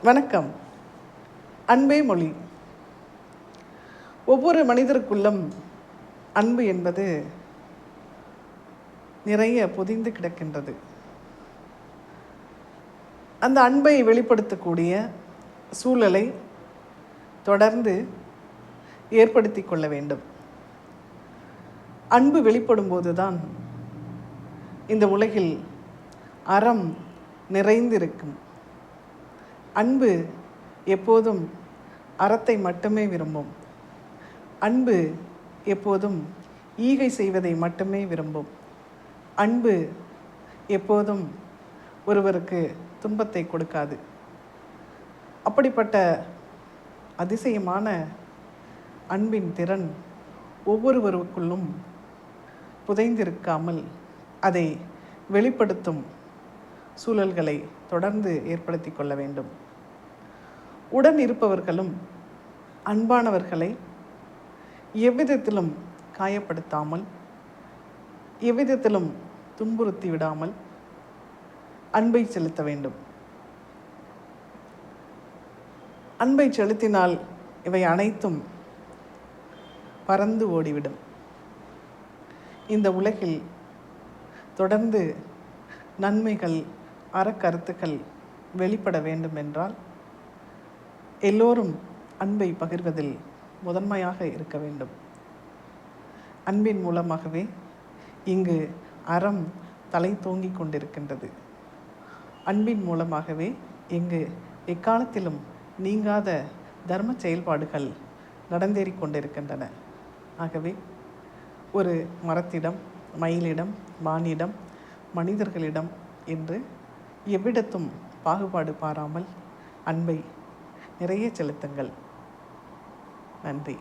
வணக்கம். அன்பே மொழி. ஒவ்வொரு மனிதருக்குள்ளும் அன்பு என்பது நிறைய பொதிந்து கிடக்கின்றது. அந்த அன்பை வெளிப்படுத்தக்கூடிய சூழலை தொடர்ந்து ஏற்படுத்தி கொள்ள வேண்டும். அன்பு வெளிப்படும் போதுதான் இந்த உலகில் அறம் நிறைந்திருக்கும். அன்பு எப்போதும் அறத்தை மட்டுமே விரும்பும். அன்பு எப்போதும் ஈகை செய்வதை மட்டுமே விரும்பும். அன்பு எப்போதும் ஒருவருக்கு துன்பத்தை கொடுக்காது. அப்படிப்பட்ட அதிசயமான அன்பின் திறன் ஒவ்வொருவருக்குள்ளும் புதைந்திருக்காமல் அதை வெளிப்படுத்தும் சூழல்களை தொடர்ந்து ஏற்படுத்தி கொள்ள வேண்டும். உடன் இருப்பவர்களும் அன்பானவர்களை எவ்விதத்திலும் காயப்படுத்தாமல், எவ்விதத்திலும் துன்புறுத்தி விடாமல் அன்பை செலுத்த வேண்டும். அன்பை செலுத்தினால் இவை அனைத்தும் பறந்து ஓடிவிடும். இந்த உலகில் தொடர்ந்து நன்மைகள், அறக்கருத்துக்கள் வெளிப்பட வேண்டும் என்றால் எல்லோரும் அன்பை பகிர்வதில் முதன்மையாக இருக்க வேண்டும். அன்பின் மூலமாகவே இங்கு அறம் தலை தோங்கிக் கொண்டிருக்கின்றது. அன்பின் மூலமாகவே இங்கு எக்காலத்திலும் நீங்காத தர்ம செயல்பாடுகள் நடந்தேறிக் கொண்டிருக்கின்றன. ஆகவே ஒரு மரத்திடம், மயிலிடம், மானிடம், மனிதர்களிடம் என்று எவ்விடத்தும் பாகுபாடு பாராமல் அன்பை நிறைய செலுத்துங்கள். நன்றி.